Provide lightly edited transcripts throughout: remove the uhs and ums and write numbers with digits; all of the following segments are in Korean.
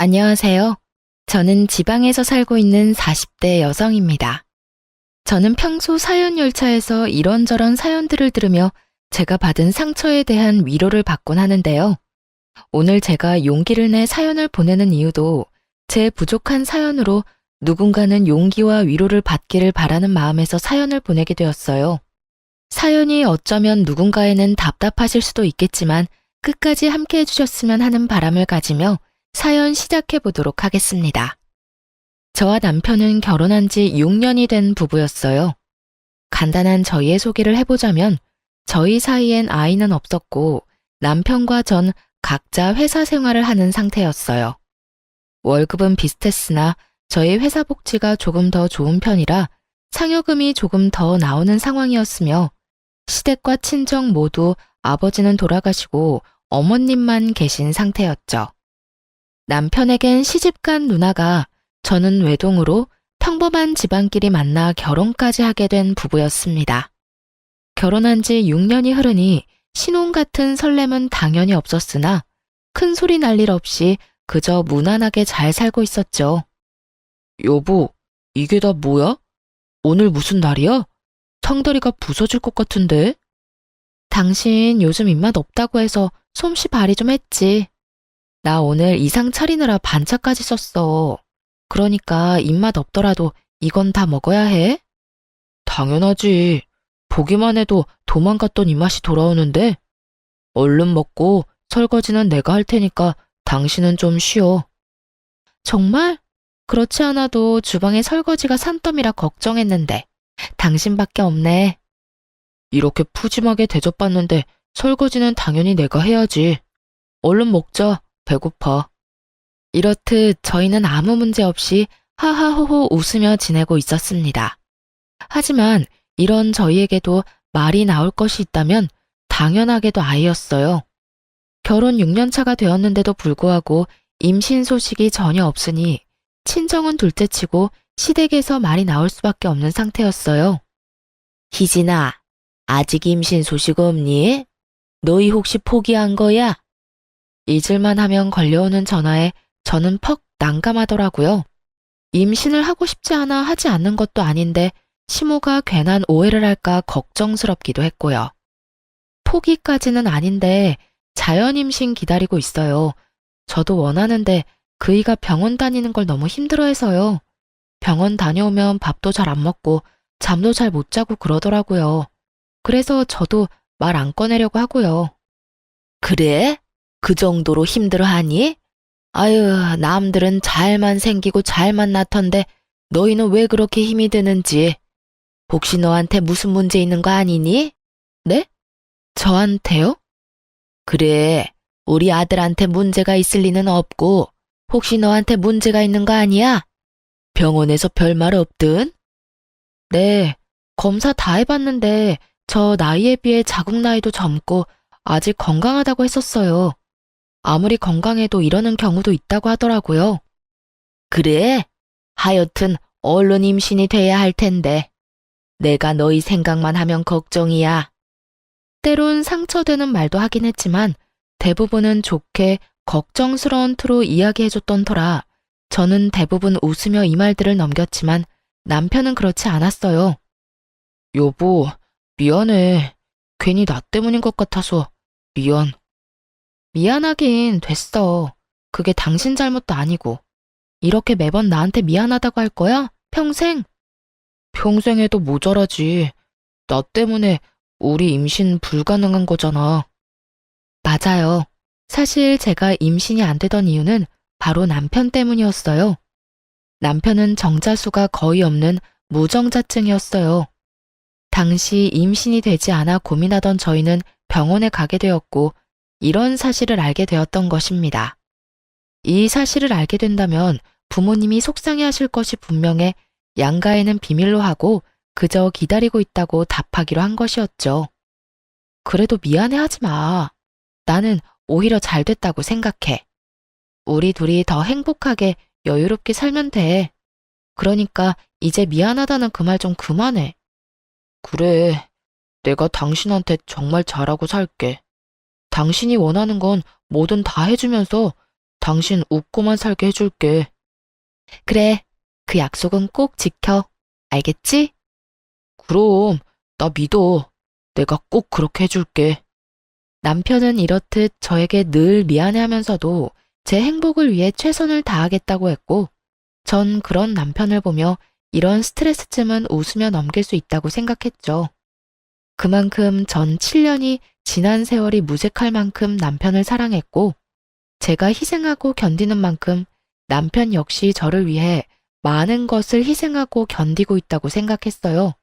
안녕하세요. 저는 지방에서 살고 있는 40대 여성입니다. 저는 평소 사연 열차에서 이런저런 사연들을 들으며 제가 받은 상처에 대한 위로를 받곤 하는데요. 오늘 제가 용기를 내 사연을 보내는 이유도 제 부족한 사연으로 누군가는 용기와 위로를 받기를 바라는 마음에서 사연을 보내게 되었어요. 사연이 어쩌면 누군가에는 답답하실 수도 있겠지만 끝까지 함께 해주셨으면 하는 바람을 가지며 사연 시작해 보도록 하겠습니다. 저와 남편은 결혼한 지 6년이 된 부부였어요. 간단한 저희의 소개를 해보자면 저희 사이엔 아이는 없었고 남편과 전 각자 회사 생활을 하는 상태였어요. 월급은 비슷했으나 저희 회사 복지가 조금 더 좋은 편이라 상여금이 조금 더 나오는 상황이었으며 시댁과 친정 모두 아버지는 돌아가시고 어머님만 계신 상태였죠. 남편에겐 시집간 누나가 저는 외동으로 평범한 집안끼리 만나 결혼까지 하게 된 부부였습니다. 결혼한 지 6년이 흐르니 신혼 같은 설렘은 당연히 없었으나 큰 소리 날 일 없이 그저 무난하게 잘 살고 있었죠. 여보, 이게 다 뭐야? 오늘 무슨 날이야? 상다리가 부서질 것 같은데? 당신 요즘 입맛 없다고 해서 솜씨 발휘 좀 했지. 나 오늘 이상 차리느라 반차까지 썼어. 그러니까 입맛 없더라도 이건 다 먹어야 해? 당연하지. 보기만 해도 도망갔던 입맛이 돌아오는데. 얼른 먹고 설거지는 내가 할 테니까 당신은 좀 쉬어. 정말? 그렇지 않아도 주방에 설거지가 산더미라 걱정했는데 당신밖에 없네. 이렇게 푸짐하게 대접받는데 설거지는 당연히 내가 해야지. 얼른 먹자. 배고파. 이렇듯 저희는 아무 문제 없이 하하호호 웃으며 지내고 있었습니다. 하지만 이런 저희에게도 말이 나올 것이 있다면 당연하게도 아이였어요. 결혼 6년 차가 되었는데도 불구하고 임신 소식이 전혀 없으니 친정은 둘째치고 시댁에서 말이 나올 수밖에 없는 상태였어요. 희진아, 아직 임신 소식 없니? 너희 혹시 포기한 거야? 잊을만 하면 걸려오는 전화에 저는 퍽 난감하더라고요. 임신을 하고 싶지 않아 하지 않는 것도 아닌데 시모가 괜한 오해를 할까 걱정스럽기도 했고요. 포기까지는 아닌데 자연 임신 기다리고 있어요. 저도 원하는데 그이가 병원 다니는 걸 너무 힘들어해서요. 병원 다녀오면 밥도 잘 안 먹고 잠도 잘 못 자고 그러더라고요. 그래서 저도 말 안 꺼내려고 하고요. 그래? 그 정도로 힘들어하니? 아유, 남들은 잘만 생기고 잘만 낳던데 너희는 왜 그렇게 힘이 드는지. 혹시 너한테 무슨 문제 있는 거 아니니? 네? 저한테요? 그래, 우리 아들한테 문제가 있을 리는 없고 혹시 너한테 문제가 있는 거 아니야? 병원에서 별말 없든? 네, 검사 다 해봤는데 저 나이에 비해 자국 나이도 젊고 아직 건강하다고 했었어요. 아무리 건강해도 이러는 경우도 있다고 하더라고요. 그래? 하여튼 얼른 임신이 돼야 할 텐데. 내가 너희 생각만 하면 걱정이야. 때론 상처되는 말도 하긴 했지만 대부분은 좋게 걱정스러운 투로 이야기해줬던 터라 저는 대부분 웃으며 이 말들을 넘겼지만 남편은 그렇지 않았어요. 여보, 미안해. 괜히 나 때문인 것 같아서 미안. 미안하긴 됐어. 그게 당신 잘못도 아니고. 이렇게 매번 나한테 미안하다고 할 거야? 평생? 평생 해도 모자라지. 나 때문에 우리 임신 불가능한 거잖아. 맞아요. 사실 제가 임신이 안 되던 이유는 바로 남편 때문이었어요. 남편은 정자수가 거의 없는 무정자증이었어요. 당시 임신이 되지 않아 고민하던 저희는 병원에 가게 되었고 이런 사실을 알게 되었던 것입니다. 이 사실을 알게 된다면 부모님이 속상해하실 것이 분명해 양가에는 비밀로 하고 그저 기다리고 있다고 답하기로 한 것이었죠. 그래도 미안해하지 마. 나는 오히려 잘 됐다고 생각해. 우리 둘이 더 행복하게 여유롭게 살면 돼. 그러니까 이제 미안하다는 그 말 좀 그만해. 그래, 내가 당신한테 정말 잘하고 살게. 당신이 원하는 건 뭐든 다 해주면서 당신 웃고만 살게 해줄게. 그래, 그 약속은 꼭 지켜. 알겠지? 그럼, 나 믿어. 내가 꼭 그렇게 해줄게. 남편은 이렇듯 저에게 늘 미안해하면서도 제 행복을 위해 최선을 다하겠다고 했고, 전 그런 남편을 보며 이런 스트레스쯤은 웃으며 넘길 수 있다고 생각했죠. 그만큼 전 7년이 지난 세월이 무색할 만큼 남편을 사랑했고, 제가 희생하고 견디는 만큼 남편 역시 저를 위해 많은 것을 희생하고 견디고 있다고 생각했어요.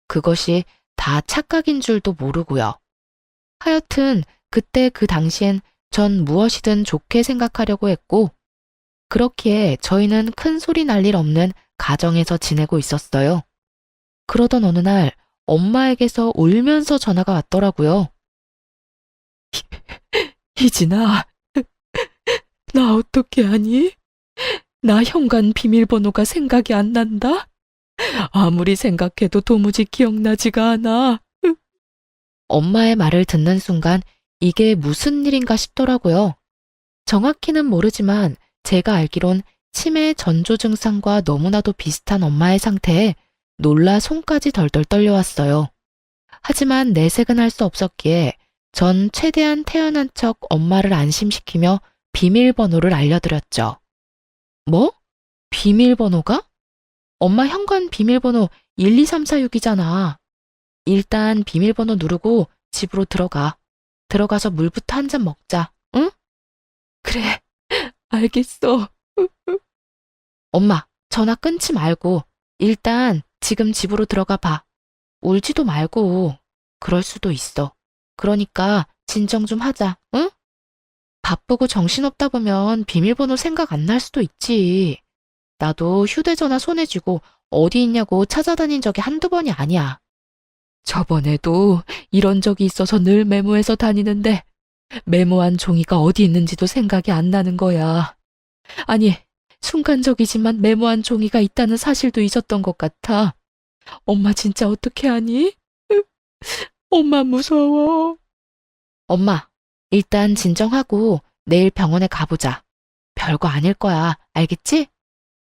그것이 다 착각인 줄도 모르고요. 하여튼 그때 그 당시엔 전 무엇이든 좋게 생각하려고 했고, 그렇기에 저희는 큰 소리 날 일 없는 가정에서 지내고 있었어요. 그러던 어느 날 엄마에게서 울면서 전화가 왔더라고요. 희진아, 나 어떻게 하니? 나 현관 비밀번호가 생각이 안 난다? 아무리 생각해도 도무지 기억나지가 않아. 엄마의 말을 듣는 순간 이게 무슨 일인가 싶더라고요. 정확히는 모르지만 제가 알기론 치매 전조 증상과 너무나도 비슷한 엄마의 상태에 놀라 손까지 덜덜 떨려왔어요. 하지만 내색은 할 수 없었기에 전 최대한 태어난 척 엄마를 안심시키며 비밀번호를 알려드렸죠. 뭐? 비밀번호가? 엄마 현관 비밀번호 12346이잖아. 일단 비밀번호 누르고 집으로 들어가. 들어가서 물부터 한 잔 먹자, 응? 그래, 알겠어. 엄마, 전화 끊지 말고 일단 지금 집으로 들어가 봐. 울지도 말고. 그럴 수도 있어. 그러니까 진정 좀 하자, 응? 바쁘고 정신없다 보면 비밀번호 생각 안 날 수도 있지. 나도 휴대전화 손에 쥐고 어디 있냐고 찾아다닌 적이 한두 번이 아니야. 저번에도 이런 적이 있어서 늘 메모해서 다니는데 메모한 종이가 어디 있는지도 생각이 안 나는 거야. 아니, 순간적이지만 메모한 종이가 있다는 사실도 잊었던 것 같아. 엄마 진짜 어떻게 하니? 엄마 무서워. 엄마, 일단 진정하고 내일 병원에 가보자. 별거 아닐 거야. 알겠지?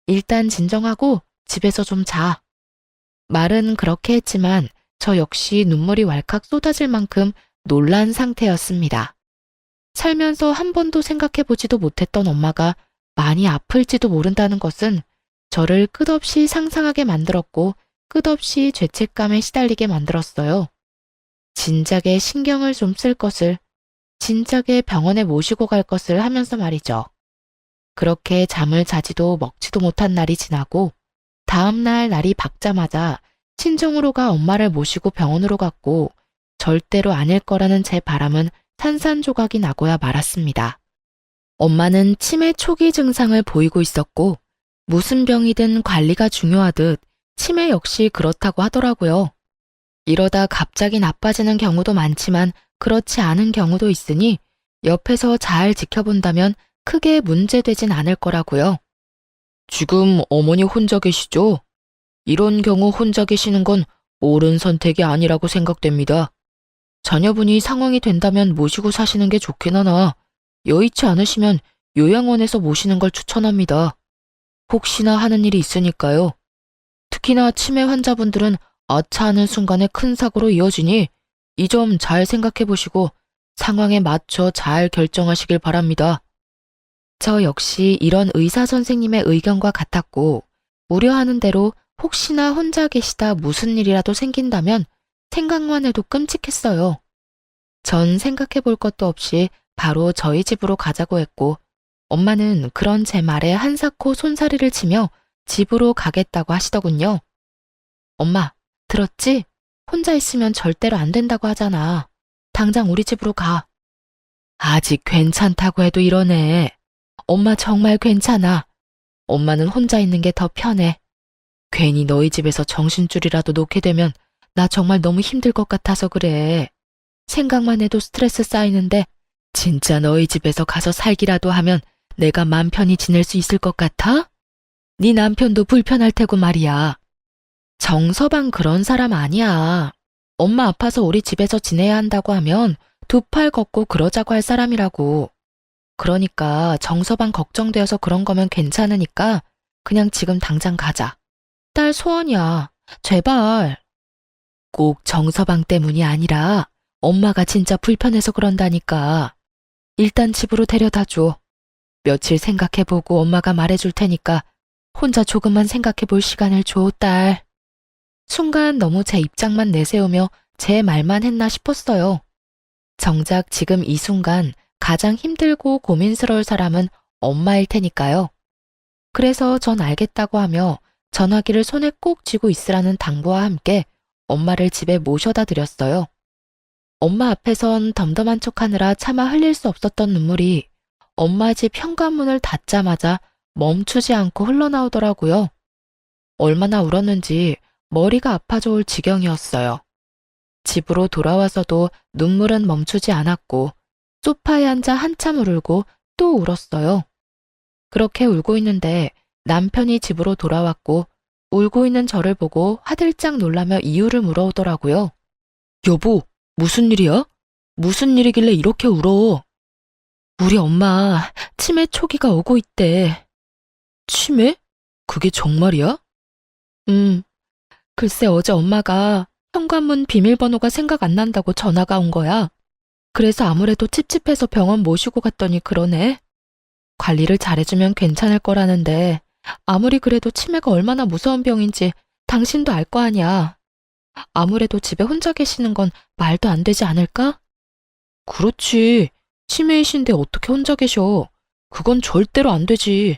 일단 진정하고 집에서 좀 자. 말은 그렇게 했지만 저 역시 눈물이 왈칵 쏟아질 만큼 놀란 상태였습니다. 살면서 한 번도 생각해보지도 못했던 엄마가 많이 아플지도 모른다는 것은 저를 끝없이 상상하게 만들었고 끝없이 죄책감에 시달리게 만들었어요. 진작에 신경을 좀 쓸 것을, 진작에 병원에 모시고 갈 것을 하면서 말이죠. 그렇게 잠을 자지도 먹지도 못한 날이 지나고 다음날 날이 밝자마자 친정으로 가 엄마를 모시고 병원으로 갔고 절대로 아닐 거라는 제 바람은 산산조각이 나고야 말았습니다. 엄마는 치매 초기 증상을 보이고 있었고 무슨 병이든 관리가 중요하듯 치매 역시 그렇다고 하더라고요. 이러다 갑자기 나빠지는 경우도 많지만 그렇지 않은 경우도 있으니 옆에서 잘 지켜본다면 크게 문제되진 않을 거라고요. 지금 어머니 혼자 계시죠? 이런 경우 혼자 계시는 건 옳은 선택이 아니라고 생각됩니다. 자녀분이 상황이 된다면 모시고 사시는 게 좋긴 하나 여의치 않으시면 요양원에서 모시는 걸 추천합니다. 혹시나 하는 일이 있으니까요. 특히나 치매 환자분들은 아차 하는 순간에 큰 사고로 이어지니 이 점 잘 생각해 보시고 상황에 맞춰 잘 결정하시길 바랍니다. 저 역시 이런 의사 선생님의 의견과 같았고 우려하는 대로 혹시나 혼자 계시다 무슨 일이라도 생긴다면 생각만 해도 끔찍했어요. 전 생각해 볼 것도 없이 바로 저희 집으로 가자고 했고 엄마는 그런 제 말에 한사코 손사리를 치며 집으로 가겠다고 하시더군요. 엄마, 들었지? 혼자 있으면 절대로 안 된다고 하잖아. 당장 우리 집으로 가. 아직 괜찮다고 해도 이러네. 엄마 정말 괜찮아. 엄마는 혼자 있는 게 더 편해. 괜히 너희 집에서 정신줄이라도 놓게 되면 나 정말 너무 힘들 것 같아서 그래. 생각만 해도 스트레스 쌓이는데 진짜 너희 집에서 가서 살기라도 하면 내가 맘 편히 지낼 수 있을 것 같아? 네 남편도 불편할 테고 말이야. 정서방 그런 사람 아니야. 엄마 아파서 우리 집에서 지내야 한다고 하면 두 팔 걷고 그러자고 할 사람이라고. 그러니까 정서방 걱정되어서 그런 거면 괜찮으니까 그냥 지금 당장 가자. 딸 소원이야. 제발. 꼭 정서방 때문이 아니라 엄마가 진짜 불편해서 그런다니까. 일단 집으로 데려다 줘. 며칠 생각해보고 엄마가 말해줄 테니까 혼자 조금만 생각해볼 시간을 줘, 딸. 순간 너무 제 입장만 내세우며 제 말만 했나 싶었어요. 정작 지금 이 순간 가장 힘들고 고민스러울 사람은 엄마일 테니까요. 그래서 전 알겠다고 하며 전화기를 손에 꼭 쥐고 있으라는 당부와 함께 엄마를 집에 모셔다 드렸어요. 엄마 앞에선 덤덤한 척하느라 차마 흘릴 수 없었던 눈물이 엄마 집 현관문을 닫자마자 멈추지 않고 흘러나오더라고요. 얼마나 울었는지 머리가 아파 좋을 지경이었어요. 집으로 돌아와서도 눈물은 멈추지 않았고 소파에 앉아 한참 울고 또 울었어요. 그렇게 울고 있는데 남편이 집으로 돌아왔고 울고 있는 저를 보고 화들짝 놀라며 이유를 물어오더라고요. 여보, 무슨 일이야? 무슨 일이길래 이렇게 울어? 우리 엄마 치매 초기가 오고 있대. 치매? 그게 정말이야? 글쎄 어제 엄마가 현관문 비밀번호가 생각 안 난다고 전화가 온 거야. 그래서 아무래도 찝찝해서 병원 모시고 갔더니 그러네. 관리를 잘해주면 괜찮을 거라는데 아무리 그래도 치매가 얼마나 무서운 병인지 당신도 알 거 아니야. 아무래도 집에 혼자 계시는 건 말도 안 되지 않을까? 그렇지. 치매이신데 어떻게 혼자 계셔. 그건 절대로 안 되지.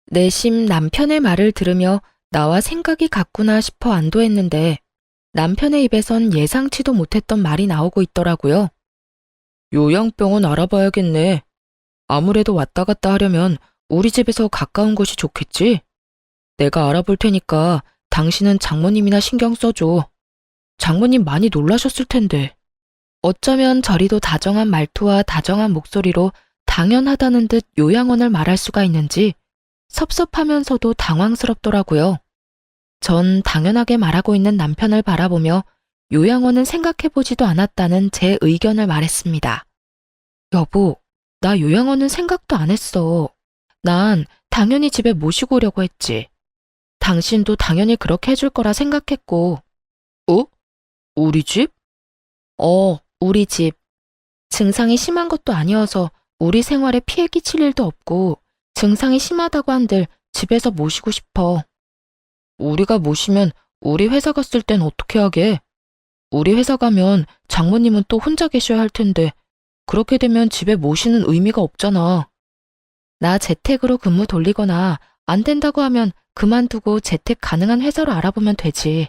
내심 남편의 말을 들으며 나와 생각이 같구나 싶어 안도했는데 남편의 입에선 예상치도 못했던 말이 나오고 있더라고요. 요양병원 알아봐야겠네. 아무래도 왔다 갔다 하려면 우리 집에서 가까운 곳이 좋겠지? 내가 알아볼 테니까 당신은 장모님이나 신경 써줘. 장모님 많이 놀라셨을 텐데. 어쩌면 저리도 다정한 말투와 다정한 목소리로 당연하다는 듯 요양원을 말할 수가 있는지 섭섭하면서도 당황스럽더라고요. 전 당연하게 말하고 있는 남편을 바라보며 요양원은 생각해보지도 않았다는 제 의견을 말했습니다. 여보, 나 요양원은 생각도 안 했어. 난 당연히 집에 모시고 오려고 했지. 당신도 당연히 그렇게 해줄 거라 생각했고. 어? 우리 집? 우리 집. 증상이 심한 것도 아니어서 우리 생활에 피해 끼칠 일도 없고 증상이 심하다고 한들 집에서 모시고 싶어. 우리가 모시면 우리 회사 갔을 땐 어떻게 하게? 우리 회사 가면 장모님은 또 혼자 계셔야 할 텐데 그렇게 되면 집에 모시는 의미가 없잖아. 나 재택으로 근무 돌리거나 안 된다고 하면 그만두고 재택 가능한 회사로 알아보면 되지.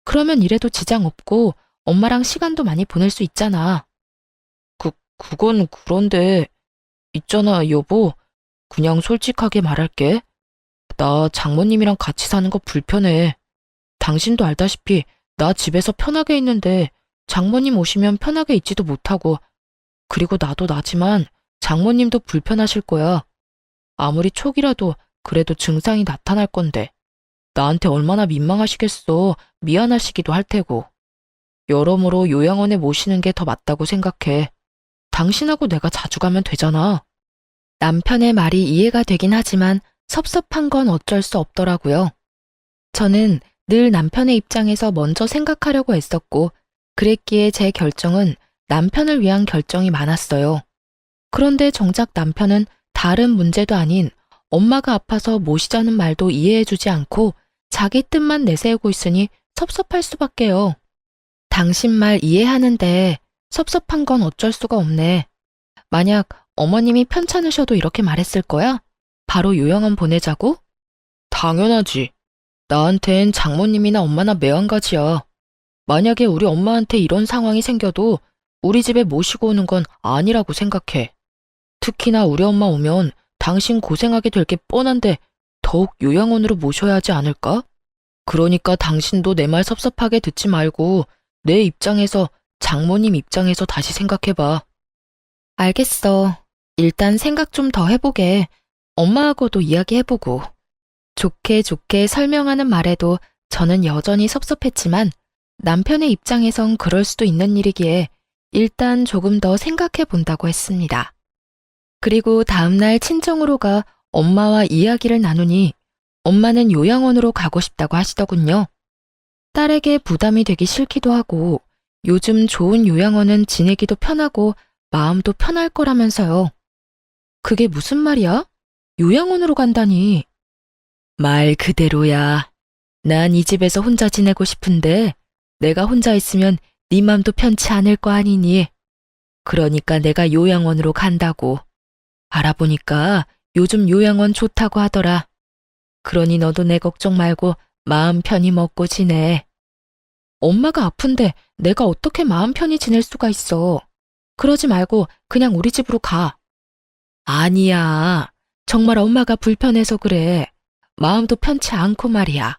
그러면 일에도 지장 없고 엄마랑 시간도 많이 보낼 수 있잖아. 그건 그런데 있잖아, 여보. 그냥 솔직하게 말할게. 나 장모님이랑 같이 사는 거 불편해. 당신도 알다시피 나 집에서 편하게 있는데 장모님 오시면 편하게 있지도 못하고 그리고 나도 나지만 장모님도 불편하실 거야. 아무리 초기라도 그래도 증상이 나타날 건데 나한테 얼마나 민망하시겠어. 미안하시기도 할 테고. 여러모로 요양원에 모시는 게 더 맞다고 생각해. 당신하고 내가 자주 가면 되잖아. 남편의 말이 이해가 되긴 하지만 섭섭한 건 어쩔 수 없더라고요. 저는 늘 남편의 입장에서 먼저 생각하려고 했었고 그랬기에 제 결정은 남편을 위한 결정이 많았어요. 그런데 정작 남편은 다른 문제도 아닌 엄마가 아파서 모시자는 말도 이해해주지 않고 자기 뜻만 내세우고 있으니 섭섭할 수밖에요. 당신 말 이해하는데 섭섭한 건 어쩔 수가 없네. 만약 어머님이 편찮으셔도 이렇게 말했을 거야? 바로 요양원 보내자고? 당연하지. 나한텐 장모님이나 엄마나 매한가지야. 만약에 우리 엄마한테 이런 상황이 생겨도 우리 집에 모시고 오는 건 아니라고 생각해. 특히나 우리 엄마 오면 당신 고생하게 될 게 뻔한데 더욱 요양원으로 모셔야 하지 않을까? 그러니까 당신도 내 말 섭섭하게 듣지 말고 내 입장에서 장모님 입장에서 다시 생각해봐. 알겠어. 일단 생각 좀 더 해보게. 엄마하고도 이야기해보고. 좋게 좋게 설명하는 말에도 저는 여전히 섭섭했지만 남편의 입장에선 그럴 수도 있는 일이기에 일단 조금 더 생각해 본다고 했습니다. 그리고 다음날 친정으로 가 엄마와 이야기를 나누니 엄마는 요양원으로 가고 싶다고 하시더군요. 딸에게 부담이 되기 싫기도 하고 요즘 좋은 요양원은 지내기도 편하고 마음도 편할 거라면서요. 그게 무슨 말이야? 요양원으로 간다니. 말 그대로야. 난 이 집에서 혼자 지내고 싶은데 내가 혼자 있으면 네 맘도 편치 않을 거 아니니. 그러니까 내가 요양원으로 간다고. 알아보니까 요즘 요양원 좋다고 하더라. 그러니 너도 내 걱정 말고 마음 편히 먹고 지내. 엄마가 아픈데 내가 어떻게 마음 편히 지낼 수가 있어. 그러지 말고 그냥 우리 집으로 가. 아니야. 정말 엄마가 불편해서 그래. 마음도 편치 않고 말이야.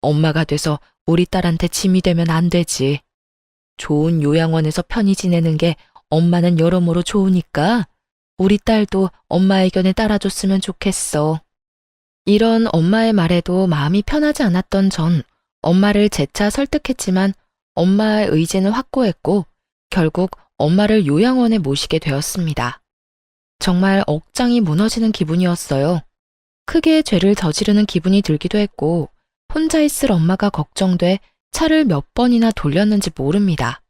엄마가 돼서 우리 딸한테 짐이 되면 안 되지. 좋은 요양원에서 편히 지내는 게 엄마는 여러모로 좋으니까 우리 딸도 엄마 의견에 따라줬으면 좋겠어. 이런 엄마의 말에도 마음이 편하지 않았던 전 엄마를 재차 설득했지만 엄마의 의지는 확고했고 결국 엄마를 요양원에 모시게 되었습니다. 정말 억장이 무너지는 기분이었어요. 크게 죄를 저지르는 기분이 들기도 했고 혼자 있을 엄마가 걱정돼 차를 몇 번이나 돌렸는지 모릅니다.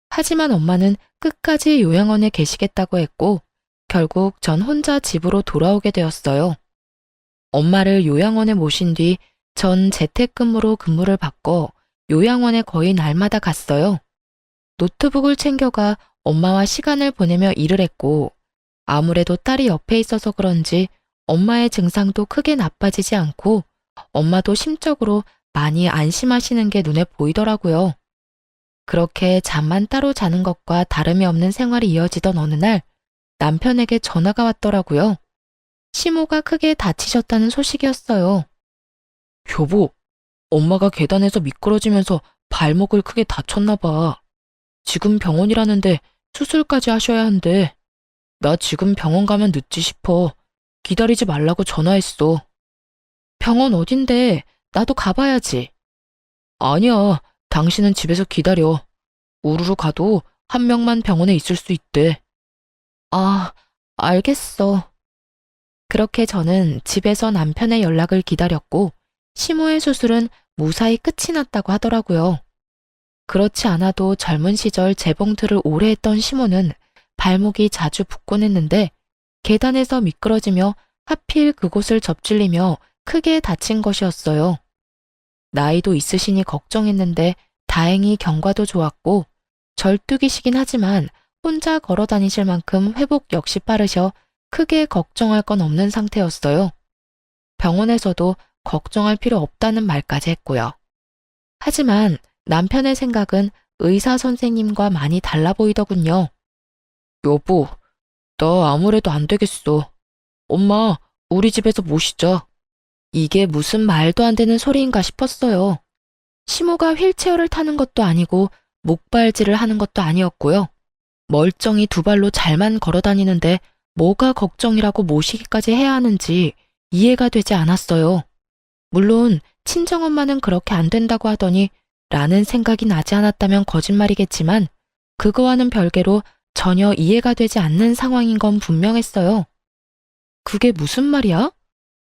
하지만 엄마는 끝까지 요양원에 계시겠다고 했고 결국 전 혼자 집으로 돌아오게 되었어요. 엄마를 요양원에 모신 뒤 전 재택근무로 근무를 바꿔 요양원에 거의 날마다 갔어요. 노트북을 챙겨가 엄마와 시간을 보내며 일을 했고 아무래도 딸이 옆에 있어서 그런지 엄마의 증상도 크게 나빠지지 않고 엄마도 심적으로 많이 안심하시는 게 눈에 보이더라고요. 그렇게 잠만 따로 자는 것과 다름이 없는 생활이 이어지던 어느 날 남편에게 전화가 왔더라고요. 시모가 크게 다치셨다는 소식이었어요. 여보, 엄마가 계단에서 미끄러지면서 발목을 크게 다쳤나 봐. 지금 병원이라는데 수술까지 하셔야 한대. 나 지금 병원 가면 늦지 싶어. 기다리지 말라고 전화했어. 병원 어딘데? 나도 가봐야지. 아니야, 당신은 집에서 기다려. 우르르 가도 한 명만 병원에 있을 수 있대. 아, 알겠어. 그렇게 저는 집에서 남편의 연락을 기다렸고 시모의 수술은 무사히 끝이 났다고 하더라고요. 그렇지 않아도 젊은 시절 재봉틀을 오래 했던 시모는 발목이 자주 붓곤 했는데 계단에서 미끄러지며 하필 그곳을 접질리며 크게 다친 것이었어요. 나이도 있으시니 걱정했는데 다행히 경과도 좋았고 절뚝이시긴 하지만 혼자 걸어 다니실 만큼 회복 역시 빠르셔 크게 걱정할 건 없는 상태였어요. 병원에서도 걱정할 필요 없다는 말까지 했고요. 하지만 남편의 생각은 의사 선생님과 많이 달라 보이더군요. 여보, 나 아무래도 안 되겠어. 엄마, 우리 집에서 모시자. 이게 무슨 말도 안 되는 소리인가 싶었어요. 시모가 휠체어를 타는 것도 아니고 목발질을 하는 것도 아니었고요. 멀쩡히 두 발로 잘만 걸어 다니는데 뭐가 걱정이라고 모시기까지 해야 하는지 이해가 되지 않았어요. 물론 친정엄마는 그렇게 안 된다고 하더니 라는 생각이 나지 않았다면 거짓말이겠지만 그거와는 별개로 전혀 이해가 되지 않는 상황인 건 분명했어요. 그게 무슨 말이야?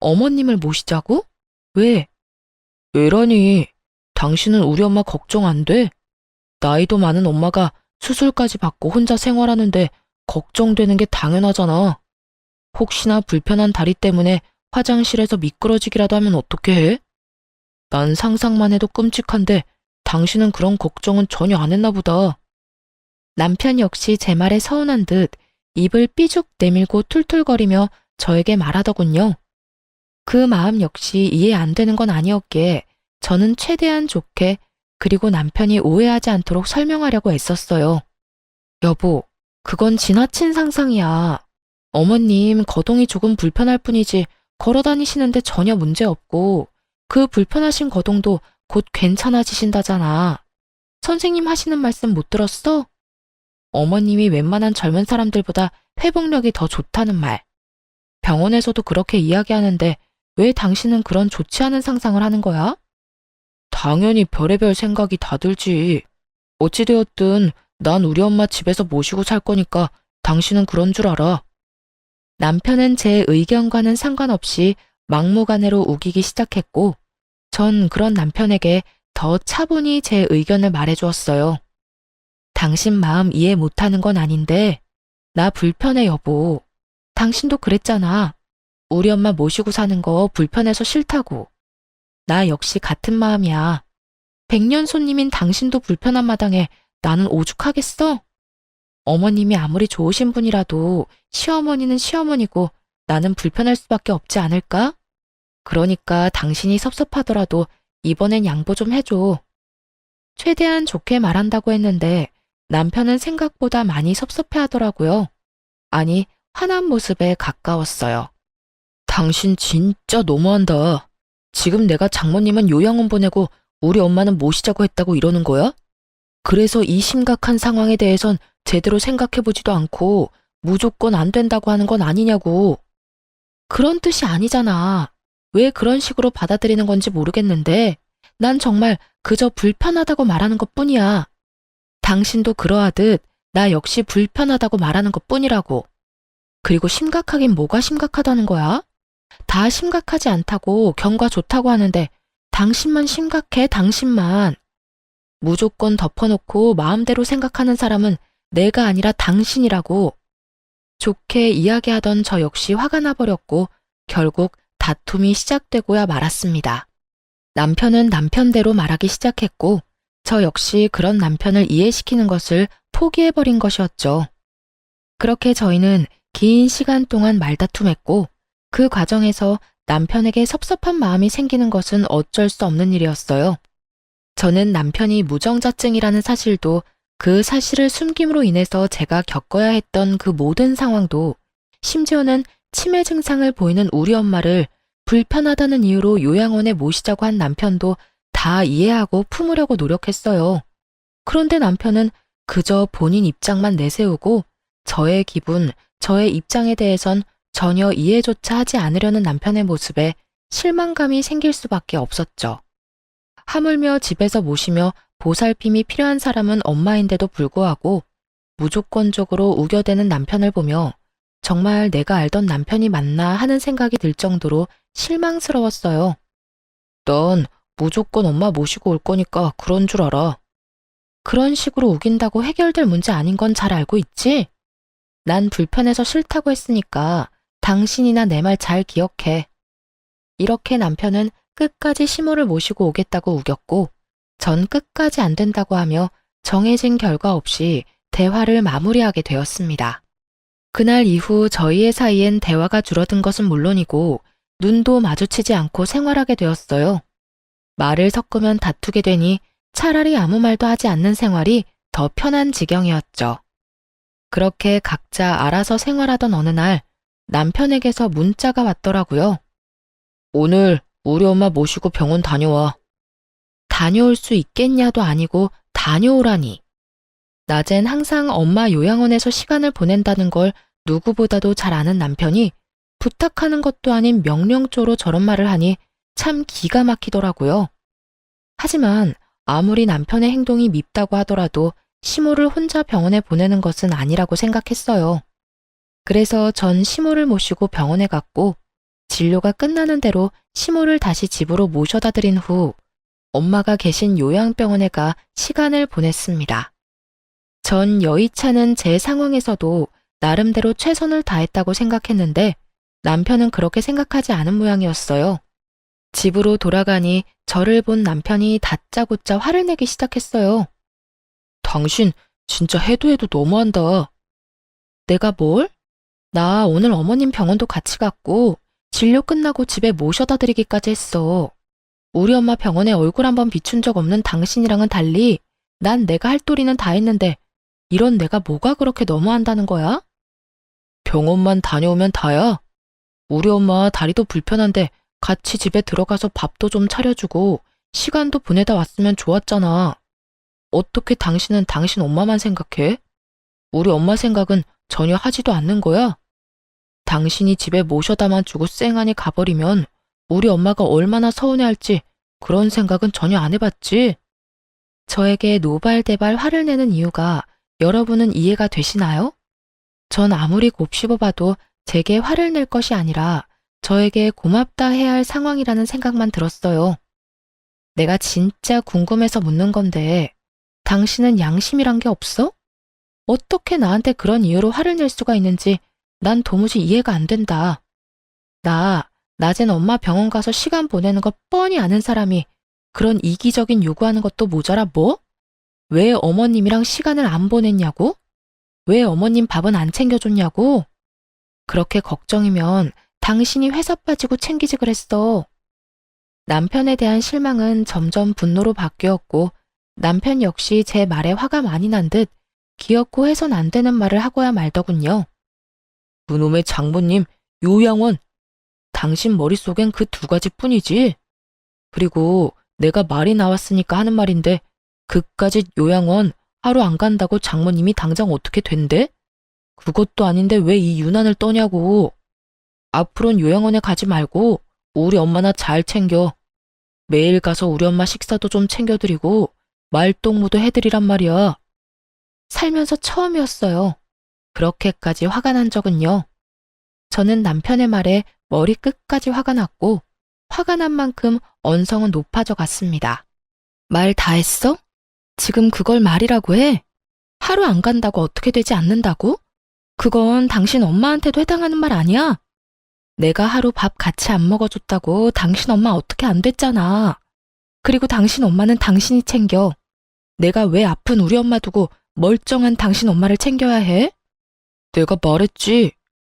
어머님을 모시자고? 왜? 왜라니? 당신은 우리 엄마 걱정 안 돼? 나이도 많은 엄마가 수술까지 받고 혼자 생활하는데 걱정되는 게 당연하잖아. 혹시나 불편한 다리 때문에 화장실에서 미끄러지기라도 하면 어떻게 해? 난 상상만 해도 끔찍한데 당신은 그런 걱정은 전혀 안 했나 보다. 남편 역시 제 말에 서운한 듯 입을 삐죽 내밀고 툴툴거리며 저에게 말하더군요. 그 마음 역시 이해 안 되는 건 아니었기에 저는 최대한 좋게 그리고 남편이 오해하지 않도록 설명하려고 애썼어요. 여보, 그건 지나친 상상이야. 어머님 거동이 조금 불편할 뿐이지 걸어 다니시는데 전혀 문제 없고 그 불편하신 거동도 곧 괜찮아지신다잖아. 선생님 하시는 말씀 못 들었어? 어머님이 웬만한 젊은 사람들보다 회복력이 더 좋다는 말. 병원에서도 그렇게 이야기하는데 왜 당신은 그런 좋지 않은 상상을 하는 거야? 당연히 별의별 생각이 다 들지. 어찌되었든 난 우리 엄마 집에서 모시고 살 거니까 당신은 그런 줄 알아. 남편은 제 의견과는 상관없이 막무가내로 우기기 시작했고, 전 그런 남편에게 더 차분히 제 의견을 말해주었어요. 당신 마음 이해 못하는 건 아닌데, 나 불편해 여보. 당신도 그랬잖아. 우리 엄마 모시고 사는 거 불편해서 싫다고. 나 역시 같은 마음이야. 백년 손님인 당신도 불편한 마당에 나는 오죽하겠어? 어머님이 아무리 좋으신 분이라도 시어머니는 시어머니고 나는 불편할 수밖에 없지 않을까? 그러니까 당신이 섭섭하더라도 이번엔 양보 좀 해줘. 최대한 좋게 말한다고 했는데 남편은 생각보다 많이 섭섭해 하더라고요. 아니, 화난 모습에 가까웠어요. 당신 진짜 너무한다. 지금 내가 장모님은 요양원 보내고 우리 엄마는 모시자고 했다고 이러는 거야? 그래서 이 심각한 상황에 대해선 제대로 생각해보지도 않고 무조건 안 된다고 하는 건 아니냐고. 그런 뜻이 아니잖아. 왜 그런 식으로 받아들이는 건지 모르겠는데 난 정말 그저 불편하다고 말하는 것뿐이야. 당신도 그러하듯 나 역시 불편하다고 말하는 것뿐이라고. 그리고 심각하긴 뭐가 심각하다는 거야? 다 심각하지 않다고 경과 좋다고 하는데 당신만 심각해, 당신만. 무조건 덮어놓고 마음대로 생각하는 사람은 내가 아니라 당신이라고. 좋게 이야기하던 저 역시 화가 나버렸고 결국 다툼이 시작되고야 말았습니다. 남편은 남편대로 말하기 시작했고 저 역시 그런 남편을 이해시키는 것을 포기해버린 것이었죠. 그렇게 저희는 긴 시간 동안 말다툼했고 그 과정에서 남편에게 섭섭한 마음이 생기는 것은 어쩔 수 없는 일이었어요. 저는 남편이 무정자증이라는 사실도 그 사실을 숨김으로 인해서 제가 겪어야 했던 그 모든 상황도 심지어는 치매 증상을 보이는 우리 엄마를 불편하다는 이유로 요양원에 모시자고 한 남편도 다 이해하고 품으려고 노력했어요. 그런데 남편은 그저 본인 입장만 내세우고 저의 기분, 저의 입장에 대해선 전혀 이해조차 하지 않으려는 남편의 모습에 실망감이 생길 수밖에 없었죠. 하물며 집에서 모시며 보살핌이 필요한 사람은 엄마인데도 불구하고 무조건적으로 우겨대는 남편을 보며 정말 내가 알던 남편이 맞나 하는 생각이 들 정도로 실망스러웠어요. 넌 무조건 엄마 모시고 올 거니까 그런 줄 알아. 그런 식으로 우긴다고 해결될 문제 아닌 건 잘 알고 있지? 난 불편해서 싫다고 했으니까 당신이나 내 말 잘 기억해. 이렇게 남편은 끝까지 시모를 모시고 오겠다고 우겼고 전 끝까지 안 된다고 하며 정해진 결과 없이 대화를 마무리하게 되었습니다. 그날 이후 저희의 사이엔 대화가 줄어든 것은 물론이고 눈도 마주치지 않고 생활하게 되었어요. 말을 섞으면 다투게 되니 차라리 아무 말도 하지 않는 생활이 더 편한 지경이었죠. 그렇게 각자 알아서 생활하던 어느 날 남편에게서 문자가 왔더라고요. 오늘 우리 엄마 모시고 병원 다녀와. 다녀올 수 있겠냐도 아니고 다녀오라니. 낮엔 항상 엄마 요양원에서 시간을 보낸다는 걸 누구보다도 잘 아는 남편이 부탁하는 것도 아닌 명령조로 저런 말을 하니 참 기가 막히더라고요. 하지만 아무리 남편의 행동이 밉다고 하더라도 시모를 혼자 병원에 보내는 것은 아니라고 생각했어요. 그래서 전 시모를 모시고 병원에 갔고 진료가 끝나는 대로 시모를 다시 집으로 모셔다 드린 후 엄마가 계신 요양병원에 가 시간을 보냈습니다. 전 여의치않은 제 상황에서도 나름대로 최선을 다했다고 생각했는데 남편은 그렇게 생각하지 않은 모양이었어요. 집으로 돌아가니 저를 본 남편이 다짜고짜 화를 내기 시작했어요. 당신 진짜 해도 너무한다. 내가 뭘? 나 오늘 어머님 병원도 같이 갔고 진료 끝나고 집에 모셔다 드리기까지 했어. 우리 엄마 병원에 얼굴 한번 비춘 적 없는 당신이랑은 달리 난 내가 할 도리는 다 했는데 이런 내가 뭐가 그렇게 너무한다는 거야? 병원만 다녀오면 다야. 우리 엄마 다리도 불편한데 같이 집에 들어가서 밥도 좀 차려주고 시간도 보내다 왔으면 좋았잖아. 어떻게 당신은 당신 엄마만 생각해? 우리 엄마 생각은 전혀 하지도 않는 거야? 당신이 집에 모셔다만 주고 쌩하니 가버리면 우리 엄마가 얼마나 서운해할지 그런 생각은 전혀 안 해봤지? 저에게 노발대발 화를 내는 이유가 여러분은 이해가 되시나요? 전 아무리 곱씹어봐도 제게 화를 낼 것이 아니라 저에게 고맙다 해야 할 상황이라는 생각만 들었어요. 내가 진짜 궁금해서 묻는 건데, 당신은 양심이란 게 없어? 어떻게 나한테 그런 이유로 화를 낼 수가 있는지 난 도무지 이해가 안 된다. 낮엔 엄마 병원 가서 시간 보내는 거 뻔히 아는 사람이 그런 이기적인 요구하는 것도 모자라 뭐? 왜 어머님이랑 시간을 안 보냈냐고? 왜 어머님 밥은 안 챙겨줬냐고? 그렇게 걱정이면 당신이 회사 빠지고 챙기지 그랬어. 남편에 대한 실망은 점점 분노로 바뀌었고 남편 역시 제 말에 화가 많이 난 듯 기어코 해선 안 되는 말을 하고야 말더군요. 그놈의 장모님, 요양원. 당신 머릿속엔 그 두 가지뿐이지. 그리고 내가 말이 나왔으니까 하는 말인데 그까짓 요양원 하루 안 간다고 장모님이 당장 어떻게 된대? 그것도 아닌데 왜 이 유난을 떠냐고. 앞으로는 요양원에 가지 말고 우리 엄마나 잘 챙겨. 매일 가서 우리 엄마 식사도 좀 챙겨드리고 말동무도 해드리란 말이야. 살면서 처음이었어요. 그렇게까지 화가 난 적은요. 저는 남편의 말에 머리 끝까지 화가 났고 화가 난 만큼 언성은 높아져 갔습니다. 말 다 했어? 지금 그걸 말이라고 해? 하루 안 간다고 어떻게 되지 않는다고? 그건 당신 엄마한테도 해당하는 말 아니야? 내가 하루 밥 같이 안 먹어줬다고 당신 엄마 어떻게 안 됐잖아. 그리고 당신 엄마는 당신이 챙겨. 내가 왜 아픈 우리 엄마 두고 멀쩡한 당신 엄마를 챙겨야 해? 내가 말했지.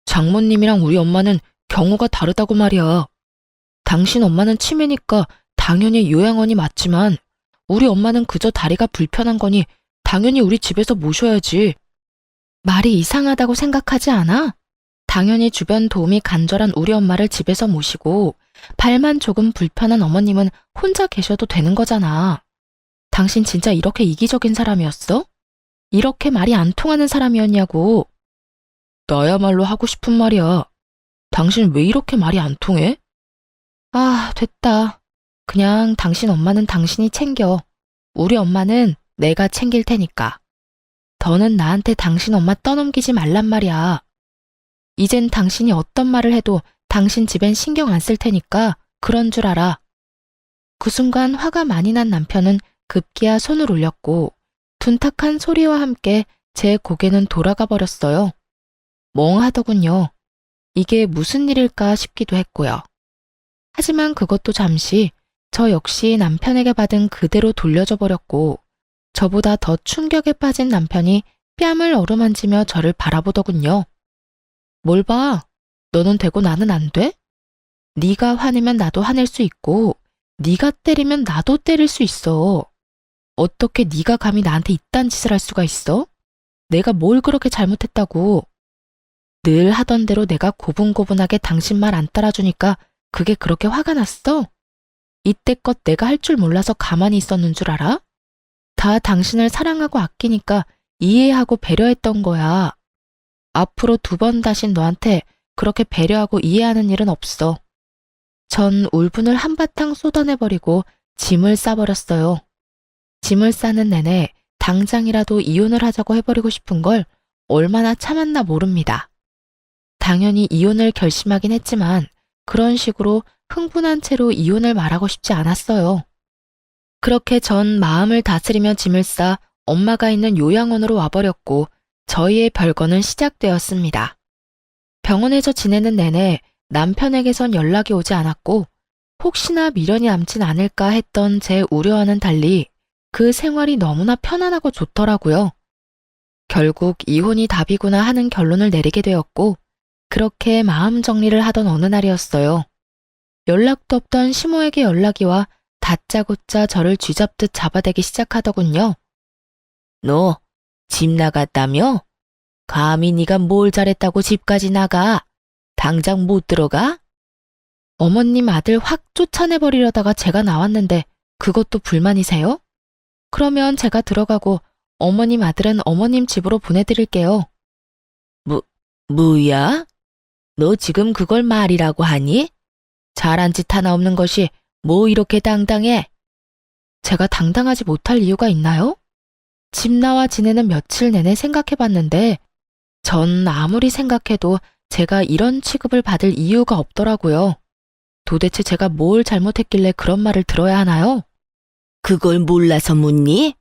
장모님이랑 우리 엄마는 경우가 다르다고 말이야. 당신 엄마는 치매니까 당연히 요양원이 맞지만 우리 엄마는 그저 다리가 불편한 거니 당연히 우리 집에서 모셔야지. 말이 이상하다고 생각하지 않아? 당연히 주변 도움이 간절한 우리 엄마를 집에서 모시고 발만 조금 불편한 어머님은 혼자 계셔도 되는 거잖아. 당신 진짜 이렇게 이기적인 사람이었어? 이렇게 말이 안 통하는 사람이었냐고. 나야말로 하고 싶은 말이야. 당신 왜 이렇게 말이 안 통해? 아, 됐다. 그냥 당신 엄마는 당신이 챙겨. 우리 엄마는 내가 챙길 테니까. 더는 나한테 당신 엄마 떠넘기지 말란 말이야. 이젠 당신이 어떤 말을 해도 당신 집엔 신경 안 쓸 테니까 그런 줄 알아. 그 순간 화가 많이 난 남편은 급기야 손을 올렸고 둔탁한 소리와 함께 제 고개는 돌아가 버렸어요. 멍하더군요. 이게 무슨 일일까 싶기도 했고요. 하지만 그것도 잠시 저 역시 남편에게 받은 그대로 돌려줘 버렸고 저보다 더 충격에 빠진 남편이 뺨을 어루만지며 저를 바라보더군요. 뭘 봐? 너는 되고 나는 안 돼? 네가 화내면 나도 화낼 수 있고 네가 때리면 나도 때릴 수 있어. 어떻게 네가 감히 나한테 이딴 짓을 할 수가 있어? 내가 뭘 그렇게 잘못했다고. 늘 하던 대로 내가 고분고분하게 당신 말 안 따라주니까 그게 그렇게 화가 났어? 이때껏 내가 할 줄 몰라서 가만히 있었는 줄 알아? 다 당신을 사랑하고 아끼니까 이해하고 배려했던 거야. 앞으로 2번 다신 너한테 그렇게 배려하고 이해하는 일은 없어. 전 울분을 한바탕 쏟아내버리고 짐을 싸버렸어요. 짐을 싸는 내내 당장이라도 이혼을 하자고 해버리고 싶은 걸 얼마나 참았나 모릅니다. 당연히 이혼을 결심하긴 했지만 그런 식으로 흥분한 채로 이혼을 말하고 싶지 않았어요. 그렇게 전 마음을 다스리며 짐을 싸 엄마가 있는 요양원으로 와버렸고 저희의 별거는 시작되었습니다. 병원에서 지내는 내내 남편에게선 연락이 오지 않았고 혹시나 미련이 남진 않을까 했던 제 우려와는 달리 그 생활이 너무나 편안하고 좋더라고요. 결국 이혼이 답이구나 하는 결론을 내리게 되었고 그렇게 마음 정리를 하던 어느 날이었어요. 연락도 없던 시모에게 연락이 와 다짜고짜 저를 쥐잡듯 잡아대기 시작하더군요. 너 집 나갔다며? 감히 네가 뭘 잘했다고 집까지 나가? 당장 못 들어가? 어머님 아들 확 쫓아내버리려다가 제가 나왔는데 그것도 불만이세요? 그러면 제가 들어가고 어머님 아들은 어머님 집으로 보내드릴게요. 뭐야? 너 지금 그걸 말이라고 하니? 잘한 짓 하나 없는 것이 뭐 이렇게 당당해? 제가 당당하지 못할 이유가 있나요? 집 나와 지내는 며칠 내내 생각해봤는데 전 아무리 생각해도 제가 이런 취급을 받을 이유가 없더라고요. 도대체 제가 뭘 잘못했길래 그런 말을 들어야 하나요? 그걸 몰라서 묻니?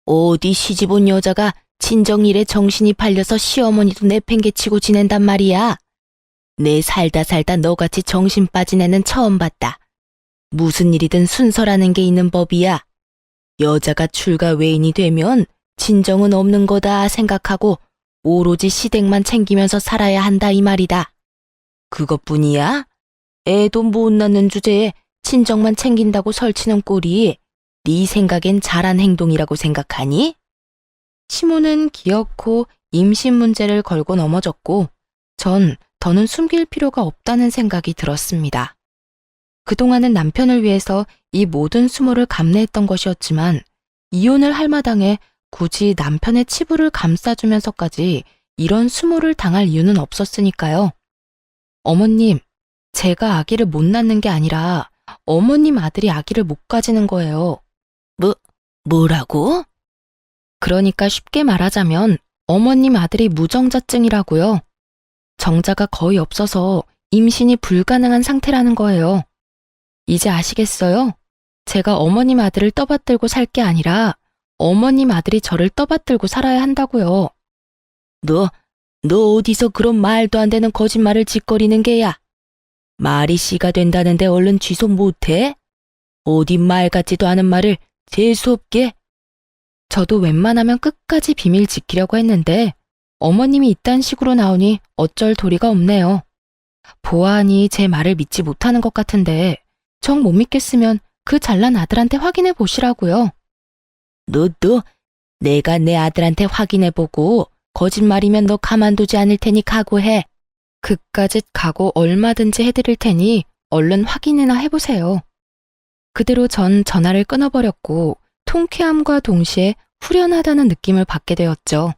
어디 시집 온 여자가 친정일에 정신이 팔려서 시어머니도 내팽개치고 지낸단 말이야. 내 살다 너같이 정신 빠진 애는 처음 봤다. 무슨 일이든 순서라는 게 있는 법이야. 여자가 출가 외인이 되면 친정은 없는 거다 생각하고 오로지 시댁만 챙기면서 살아야 한다 이 말이다. 그것뿐이야? 애도 못 낳는 주제에 친정만 챙긴다고 설치는 꼴이 네 생각엔 잘한 행동이라고 생각하니? 시모는 기어코 임신 문제를 걸고 넘어졌고 전 더는 숨길 필요가 없다는 생각이 들었습니다. 그동안은 남편을 위해서 이 모든 수모를 감내했던 것이었지만 이혼을 할 마당에 굳이 남편의 치부를 감싸주면서까지 이런 수모를 당할 이유는 없었으니까요. 어머님, 제가 아기를 못 낳는 게 아니라 어머님 아들이 아기를 못 가지는 거예요. 뭐라고? 그러니까 쉽게 말하자면 어머님 아들이 무정자증이라고요. 정자가 거의 없어서 임신이 불가능한 상태라는 거예요. 이제 아시겠어요? 제가 어머님 아들을 떠받들고 살 게 아니라 어머님 아들이 저를 떠받들고 살아야 한다고요. 너 어디서 그런 말도 안 되는 거짓말을 짓거리는 게야? 말이 씨가 된다는데 얼른 취소 못해? 어디 말 같지도 않은 말을 재수없게? 저도 웬만하면 끝까지 비밀 지키려고 했는데 어머님이 이딴 식으로 나오니 어쩔 도리가 없네요. 보아하니 제 말을 믿지 못하는 것 같은데 정 못 믿겠으면 그 잘난 아들한테 확인해 보시라고요. 너 내가 내 아들한테 확인해보고 거짓말이면 너 가만두지 않을 테니 각오해. 그까짓 각오 얼마든지 해드릴 테니 얼른 확인이나 해보세요. 그대로 전 전화를 끊어버렸고 통쾌함과 동시에 후련하다는 느낌을 받게 되었죠.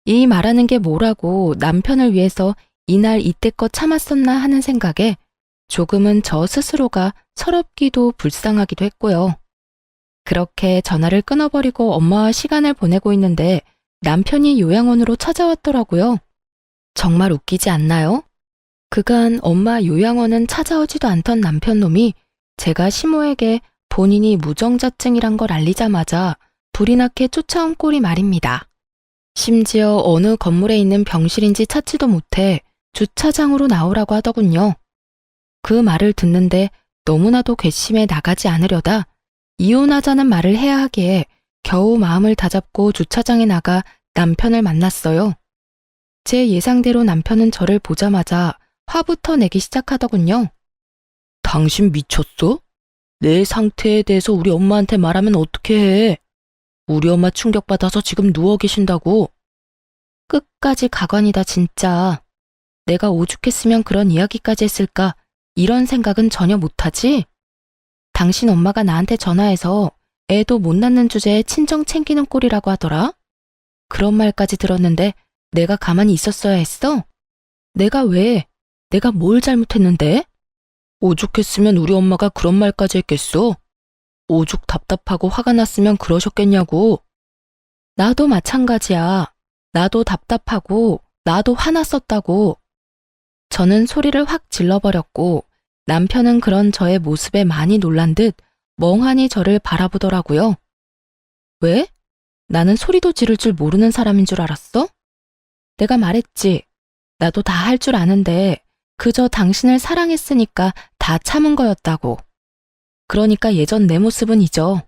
이 말하는 게 뭐라고 남편을 위해서 이날 이때껏 참았었나 하는 생각에 조금은 저 스스로가 서럽기도 불쌍하기도 했고요. 그렇게 전화를 끊어버리고 엄마와 시간을 보내고 있는데 남편이 요양원으로 찾아왔더라고요. 정말 웃기지 않나요? 그간 엄마 요양원은 찾아오지도 않던 남편놈이 제가 시모에게 본인이 무정자증이란 걸 알리자마자 불이 나게 쫓아온 꼴이 말입니다. 심지어 어느 건물에 있는 병실인지 찾지도 못해 주차장으로 나오라고 하더군요. 그 말을 듣는데 너무나도 괘씸해 나가지 않으려다 이혼하자는 말을 해야 하기에 겨우 마음을 다잡고 주차장에 나가 남편을 만났어요. 제 예상대로 남편은 저를 보자마자 화부터 내기 시작하더군요. 당신 미쳤어? 내 상태에 대해서 우리 엄마한테 말하면 어떻게 해? 우리 엄마 충격받아서 지금 누워 계신다고. 끝까지 가관이다 진짜. 내가 오죽했으면 그런 이야기까지 했을까 이런 생각은 전혀 못하지? 당신 엄마가 나한테 전화해서 애도 못 낳는 주제에 친정 챙기는 꼴이라고 하더라? 그런 말까지 들었는데 내가 가만히 있었어야 했어? 내가 왜? 내가 뭘 잘못했는데? 오죽했으면 우리 엄마가 그런 말까지 했겠어? 오죽 답답하고 화가 났으면 그러셨겠냐고. 나도 마찬가지야. 나도 답답하고 나도 화났었다고. 저는 소리를 확 질러버렸고 남편은 그런 저의 모습에 많이 놀란 듯 멍하니 저를 바라보더라고요. 왜? 나는 소리도 지를 줄 모르는 사람인 줄 알았어? 내가 말했지. 나도 다 할 줄 아는데 그저 당신을 사랑했으니까 다 참은 거였다고. 그러니까 예전 내 모습은 잊어.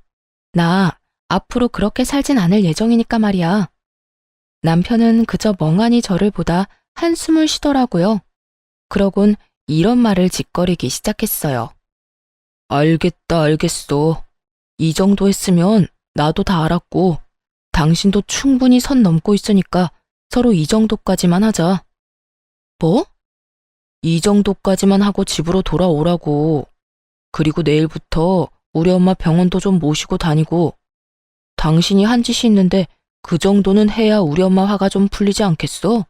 나 앞으로 그렇게 살진 않을 예정이니까 말이야. 남편은 그저 멍하니 저를 보다 한숨을 쉬더라고요. 그러곤 이런 말을 짓거리기 시작했어요. 알겠어. 이 정도 했으면 나도 다 알았고 당신도 충분히 선 넘고 있으니까 서로 이 정도까지만 하자. 뭐? 이 정도까지만 하고 집으로 돌아오라고. 그리고 내일부터 우리 엄마 병원도 좀 모시고 다니고. 당신이 한 짓이 있는데 그 정도는 해야 우리 엄마 화가 좀 풀리지 않겠어?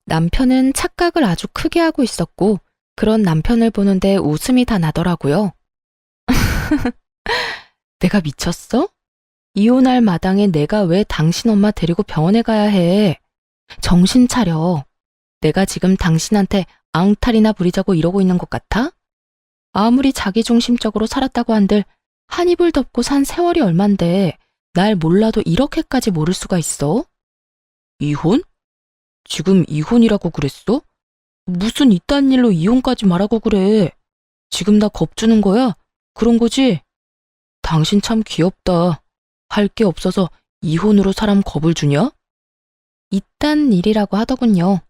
남편은 착각을 아주 크게 하고 있었고 그런 남편을 보는데 웃음이 다 나더라고요. 내가 미쳤어? 이혼할 마당에 내가 왜 당신 엄마 데리고 병원에 가야 해? 정신 차려. 내가 지금 당신한테 앙탈이나 부리자고 이러고 있는 것 같아? 아무리 자기중심적으로 살았다고 한들 한 입을 덮고 산 세월이 얼만데 날 몰라도 이렇게까지 모를 수가 있어? 이혼? 지금 이혼이라고 그랬어? 무슨 이딴 일로 이혼까지 말하고 그래. 지금 나 겁주는 거야? 그런 거지? 당신 참 귀엽다. 할 게 없어서 이혼으로 사람 겁을 주냐? 이딴 일이라고 하더군요.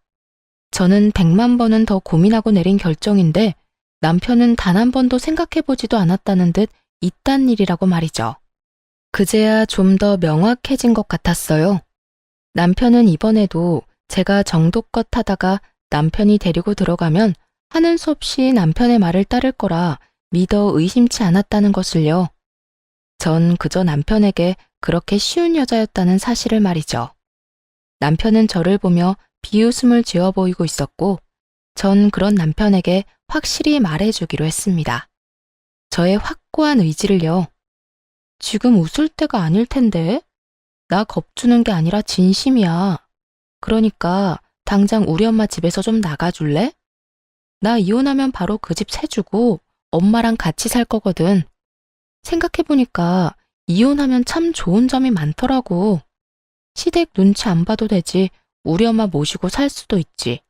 저는 100만 번은 더 고민하고 내린 결정인데 남편은 단 한 번도 생각해보지도 않았다는 듯 이딴 일이라고 말이죠. 그제야 좀 더 명확해진 것 같았어요. 남편은 이번에도 제가 정도껏 하다가 남편이 데리고 들어가면 하는 수 없이 남편의 말을 따를 거라 믿어 의심치 않았다는 것을요. 전 그저 남편에게 그렇게 쉬운 여자였다는 사실을 말이죠. 남편은 저를 보며 비웃음을 지어 보이고 있었고, 전 그런 남편에게 확실히 말해주기로 했습니다. 저의 확고한 의지를요. 지금 웃을 때가 아닐 텐데? 나 겁주는 게 아니라 진심이야. 그러니까 당장 우리 엄마 집에서 좀 나가줄래? 나 이혼하면 바로 그 집 세주고 엄마랑 같이 살 거거든. 생각해보니까 이혼하면 참 좋은 점이 많더라고. 시댁 눈치 안 봐도 되지. 우리 엄마 모시고 살 수도 있지.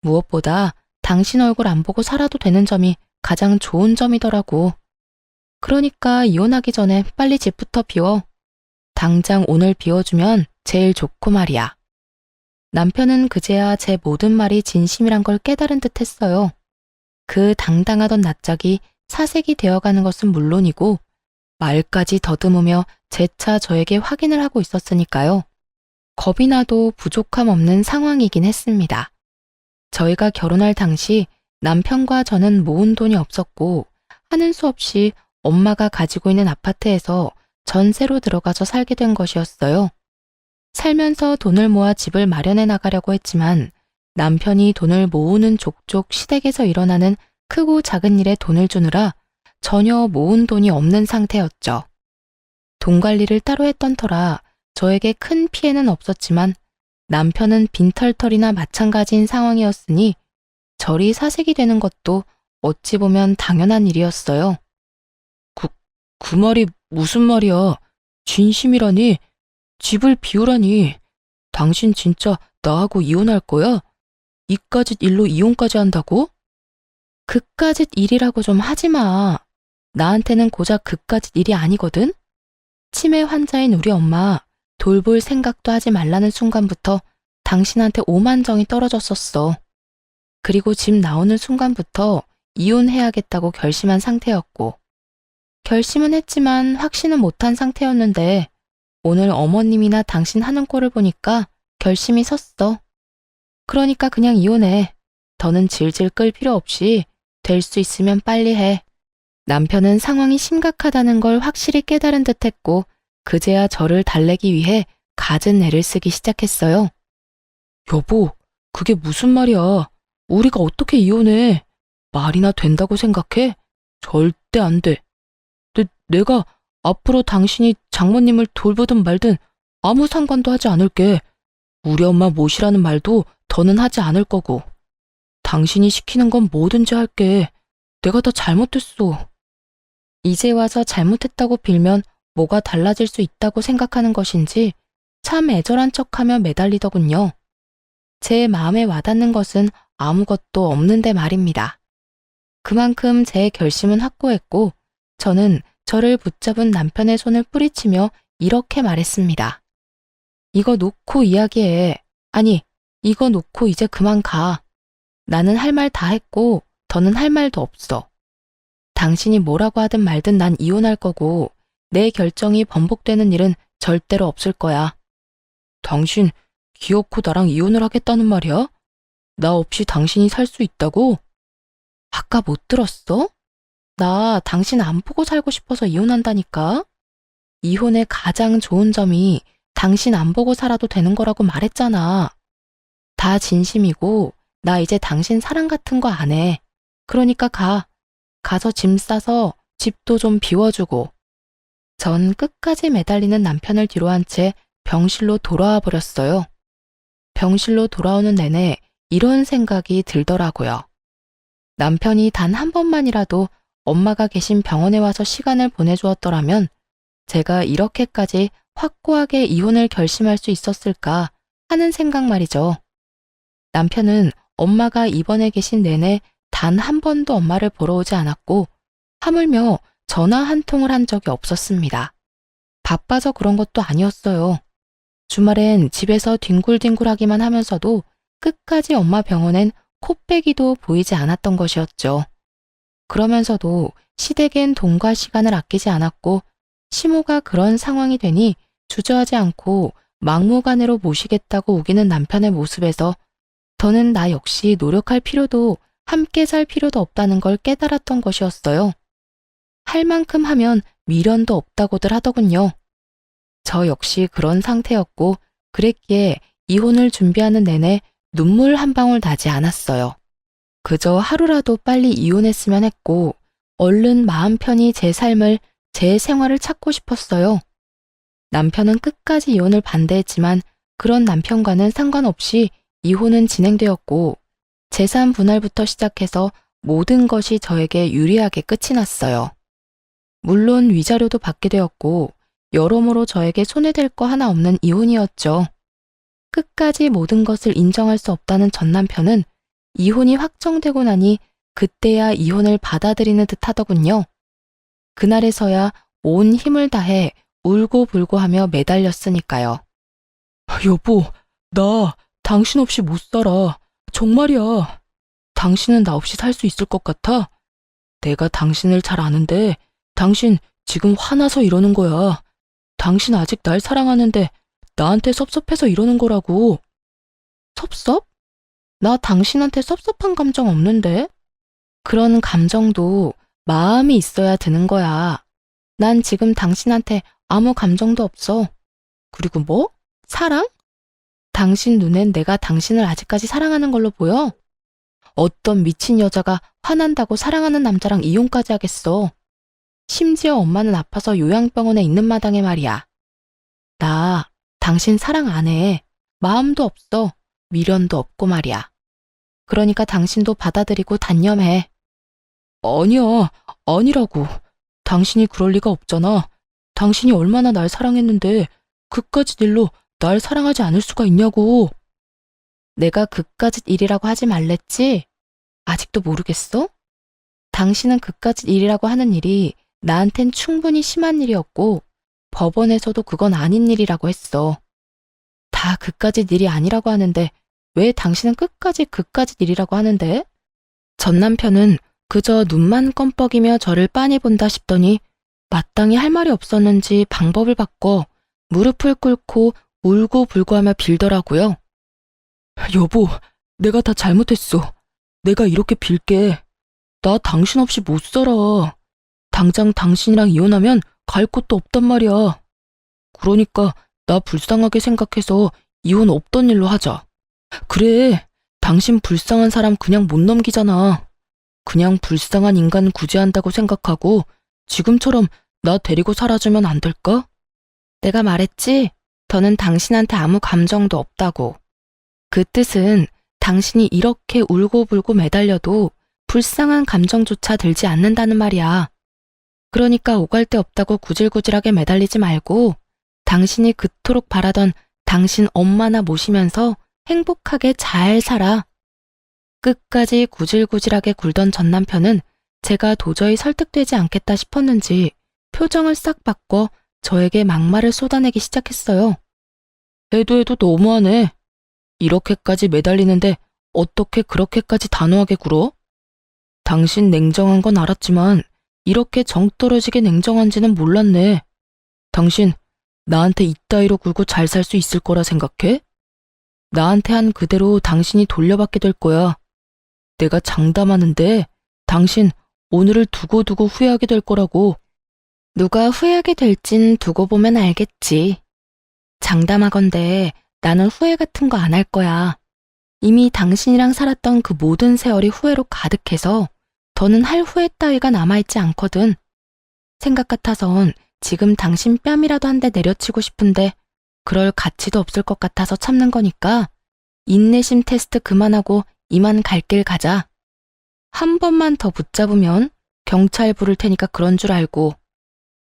무엇보다 당신 얼굴 안 보고 살아도 되는 점이 가장 좋은 점이더라고. 그러니까 이혼하기 전에 빨리 집부터 비워. 당장 오늘 비워주면 제일 좋고 말이야. 남편은 그제야 제 모든 말이 진심이란 걸 깨달은 듯 했어요. 그 당당하던 낯짝이 사색이 되어가는 것은 물론이고 말까지 더듬으며 재차 저에게 확인을 하고 있었으니까요. 겁이 나도 부족함 없는 상황이긴 했습니다. 저희가 결혼할 당시 남편과 저는 모은 돈이 없었고 하는 수 없이 엄마가 가지고 있는 아파트에서 전세로 들어가서 살게 된 것이었어요. 살면서 돈을 모아 집을 마련해 나가려고 했지만 남편이 돈을 모으는 족족 시댁에서 일어나는 크고 작은 일에 돈을 주느라 전혀 모은 돈이 없는 상태였죠. 돈 관리를 따로 했던 터라 저에게 큰 피해는 없었지만 남편은 빈털털이나 마찬가지인 상황이었으니 저리 사색이 되는 것도 어찌 보면 당연한 일이었어요. 그 말이 무슨 말이야? 진심이라니? 집을 비우라니? 당신 진짜 나하고 이혼할 거야? 이까짓 일로 이혼까지 한다고? 그까짓 일이라고 좀 하지 마. 나한테는 고작 그까짓 일이 아니거든? 치매 환자인 우리 엄마 돌볼 생각도 하지 말라는 순간부터 당신한테 오만정이 떨어졌었어. 그리고 집 나오는 순간부터 이혼해야겠다고 결심한 상태였고, 결심은 했지만 확신은 못한 상태였는데 오늘 어머님이나 당신 하는 꼴을 보니까 결심이 섰어. 그러니까 그냥 이혼해. 더는 질질 끌 필요 없이 될 수 있으면 빨리 해. 남편은 상황이 심각하다는 걸 확실히 깨달은 듯했고 그제야 저를 달래기 위해 갖은 애를 쓰기 시작했어요. 여보, 그게 무슨 말이야? 우리가 어떻게 이혼해? 말이나 된다고 생각해? 절대 안 돼. 내가 앞으로 당신이 장모님을 돌보든 말든 아무 상관도 하지 않을게. 우리 엄마 모시라는 말도 더는 하지 않을 거고. 당신이 시키는 건 뭐든지 할게. 내가 다 잘못했어. 이제 와서 잘못했다고 빌면 뭐가 달라질 수 있다고 생각하는 것인지 참 애절한 척하며 매달리더군요. 제 마음에 와닿는 것은 아무것도 없는데 말입니다. 그만큼 제 결심은 확고했고 저는 저를 붙잡은 남편의 손을 뿌리치며 이렇게 말했습니다. 이거 놓고 이야기해. 아니, 이거 놓고 이제 그만 가. 나는 할 말 다 했고 더는 할 말도 없어. 당신이 뭐라고 하든 말든 난 이혼할 거고 내 결정이 번복되는 일은 절대로 없을 거야. 당신 기어코 나랑 이혼을 하겠다는 말이야? 나 없이 당신이 살 수 있다고? 아까 못 들었어? 나 당신 안 보고 살고 싶어서 이혼한다니까? 이혼의 가장 좋은 점이 당신 안 보고 살아도 되는 거라고 말했잖아. 다 진심이고 나 이제 당신 사랑 같은 거 안 해. 그러니까 가. 가서 짐 싸서 집도 좀 비워주고. 전 끝까지 매달리는 남편을 뒤로 한 채 병실로 돌아와 버렸어요. 병실로 돌아오는 내내 이런 생각이 들더라고요. 남편이 단 한 번만이라도 엄마가 계신 병원에 와서 시간을 보내주었더라면 제가 이렇게까지 확고하게 이혼을 결심할 수 있었을까 하는 생각 말이죠. 남편은 엄마가 입원해 계신 내내 단 한 번도 엄마를 보러 오지 않았고 하물며 전화 한 통을 한 적이 없었습니다. 바빠서 그런 것도 아니었어요. 주말엔 집에서 뒹굴뒹굴하기만 하면서도 끝까지 엄마 병원엔 코빼기도 보이지 않았던 것이었죠. 그러면서도 시댁엔 돈과 시간을 아끼지 않았고 시모가 그런 상황이 되니 주저하지 않고 막무가내로 모시겠다고 우기는 남편의 모습에서 저는 나 역시 노력할 필요도 함께 살 필요도 없다는 걸 깨달았던 것이었어요. 할 만큼 하면 미련도 없다고들 하더군요. 저 역시 그런 상태였고 그랬기에 이혼을 준비하는 내내 눈물 한 방울 나지 않았어요. 그저 하루라도 빨리 이혼했으면 했고 얼른 마음 편히 제 삶을, 제 생활을 찾고 싶었어요. 남편은 끝까지 이혼을 반대했지만 그런 남편과는 상관없이 이혼은 진행되었고 재산 분할부터 시작해서 모든 것이 저에게 유리하게 끝이 났어요. 물론 위자료도 받게 되었고 여러모로 저에게 손해될 거 하나 없는 이혼이었죠. 끝까지 모든 것을 인정할 수 없다는 전 남편은 이혼이 확정되고 나니 그때야 이혼을 받아들이는 듯 하더군요. 그날에서야 온 힘을 다해 울고불고 하며 매달렸으니까요. 여보, 나 당신 없이 못 살아. 정말이야. 당신은 나 없이 살 수 있을 것 같아? 내가 당신을 잘 아는데 당신 지금 화나서 이러는 거야. 당신 아직 날 사랑하는데 나한테 섭섭해서 이러는 거라고. 섭섭? 나 당신한테 섭섭한 감정 없는데? 그런 감정도 마음이 있어야 드는 거야. 난 지금 당신한테 아무 감정도 없어. 그리고 뭐? 사랑? 당신 눈엔 내가 당신을 아직까지 사랑하는 걸로 보여? 어떤 미친 여자가 화난다고 사랑하는 남자랑 이혼까지 하겠어. 심지어 엄마는 아파서 요양병원에 있는 마당에 말이야. 나 당신 사랑 안 해. 마음도 없어. 미련도 없고 말이야. 그러니까 당신도 받아들이고 단념해. 아니야, 아니라고. 당신이 그럴 리가 없잖아. 당신이 얼마나 날 사랑했는데 그깟 일로 날 사랑하지 않을 수가 있냐고. 내가 그깟 일이라고 하지 말랬지? 아직도 모르겠어? 당신은 그깟 일이라고 하는 일이 나한텐 충분히 심한 일이었고 법원에서도 그건 아닌 일이라고 했어. 다 그까짓 일이 아니라고 하는데 왜 당신은 끝까지 그까짓 일이라고 하는데? 전 남편은 그저 눈만 껌뻑이며 저를 빤히 본다 싶더니 마땅히 할 말이 없었는지 방법을 바꿔 무릎을 꿇고 울고불고하며 빌더라고요. 여보, 내가 다 잘못했어. 내가 이렇게 빌게. 나 당신 없이 못 살아. 당장 당신이랑 이혼하면 갈 곳도 없단 말이야. 그러니까 나 불쌍하게 생각해서 이혼 없던 일로 하자. 그래, 당신 불쌍한 사람 그냥 못 넘기잖아. 그냥 불쌍한 인간 구제한다고 생각하고 지금처럼 나 데리고 살아주면 안 될까? 내가 말했지? 저는 당신한테 아무 감정도 없다고. 그 뜻은 당신이 이렇게 울고불고 매달려도 불쌍한 감정조차 들지 않는다는 말이야. 그러니까 오갈 데 없다고 구질구질하게 매달리지 말고 당신이 그토록 바라던 당신 엄마나 모시면서 행복하게 잘 살아. 끝까지 구질구질하게 굴던 전 남편은 제가 도저히 설득되지 않겠다 싶었는지 표정을 싹 바꿔 저에게 막말을 쏟아내기 시작했어요. 해도 너무하네. 이렇게까지 매달리는데 어떻게 그렇게까지 단호하게 굴어? 당신 냉정한 건 알았지만 이렇게 정 떨어지게 냉정한지는 몰랐네. 당신 나한테 이따위로 굴고 잘 살 수 있을 거라 생각해? 나한테 한 그대로 당신이 돌려받게 될 거야. 내가 장담하는데 당신 오늘을 두고두고 후회하게 될 거라고. 누가 후회하게 될진 두고 보면 알겠지. 장담하건대 나는 후회 같은 거 안 할 거야. 이미 당신이랑 살았던 그 모든 세월이 후회로 가득해서 더는 할 후회 따위가 남아있지 않거든. 생각 같아선 지금 당신 뺨이라도 한 대 내려치고 싶은데 그럴 가치도 없을 것 같아서 참는 거니까 인내심 테스트 그만하고 이만 갈 길 가자. 한 번만 더 붙잡으면 경찰 부를 테니까 그런 줄 알고.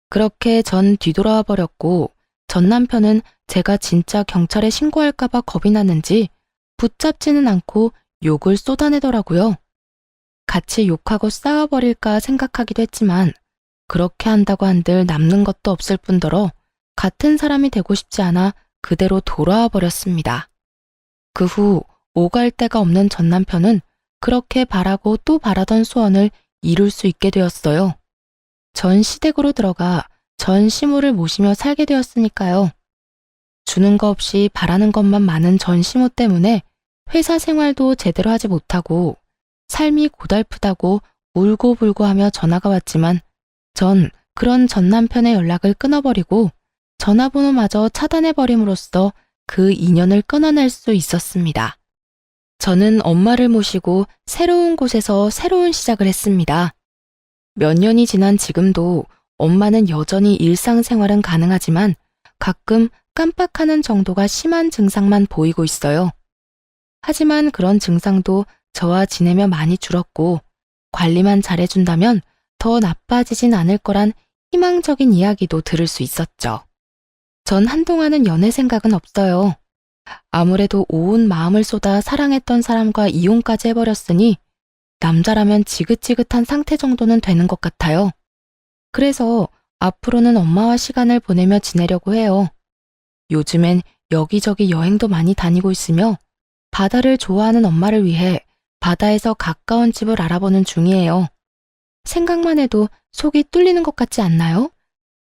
그렇게 전 뒤돌아와 버렸고 전 남편은 제가 진짜 경찰에 신고할까봐 겁이 났는지 붙잡지는 않고 욕을 쏟아내더라고요. 같이 욕하고 싸워버릴까 생각하기도 했지만 그렇게 한다고 한들 남는 것도 없을 뿐더러 같은 사람이 되고 싶지 않아 그대로 돌아와 버렸습니다. 그 후 오갈 데가 없는 전 남편은 그렇게 바라고 또 바라던 소원을 이룰 수 있게 되었어요. 전 시댁으로 들어가 전 시모를 모시며 살게 되었으니까요. 주는 거 없이 바라는 것만 많은 전 시모 때문에 회사 생활도 제대로 하지 못하고 삶이 고달프다고 울고불고 하며 전화가 왔지만 전 그런 전 남편의 연락을 끊어버리고 전화번호마저 차단해버림으로써 그 인연을 끊어낼 수 있었습니다. 저는 엄마를 모시고 새로운 곳에서 새로운 시작을 했습니다. 몇 년이 지난 지금도 엄마는 여전히 일상생활은 가능하지만 가끔 깜빡하는 정도가 심한 증상만 보이고 있어요. 하지만 그런 증상도 저와 지내며 많이 줄었고 관리만 잘해준다면 더 나빠지진 않을 거란 희망적인 이야기도 들을 수 있었죠. 전 한동안은 연애 생각은 없어요. 아무래도 온 마음을 쏟아 사랑했던 사람과 이혼까지 해버렸으니 남자라면 지긋지긋한 상태 정도는 되는 것 같아요. 그래서 앞으로는 엄마와 시간을 보내며 지내려고 해요. 요즘엔 여기저기 여행도 많이 다니고 있으며 바다를 좋아하는 엄마를 위해 바다에서 가까운 집을 알아보는 중이에요. 생각만 해도 속이 뚫리는 것 같지 않나요?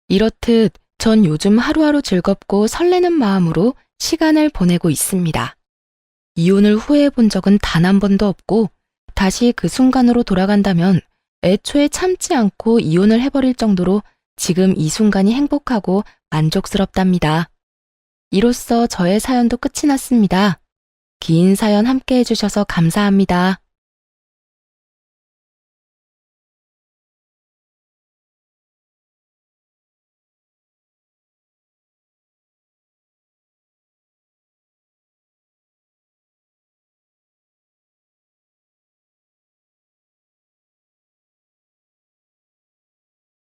이렇듯 전 요즘 하루하루 즐겁고 설레는 마음으로 시간을 보내고 있습니다. 이혼을 후회해 본 적은 단 한 번도 없고 다시 그 순간으로 돌아간다면 애초에 참지 않고 이혼을 해버릴 정도로 지금 이 순간이 행복하고 만족스럽답니다. 이로써 저의 사연도 끝이 났습니다. 긴 사연 함께 해주셔서 감사합니다.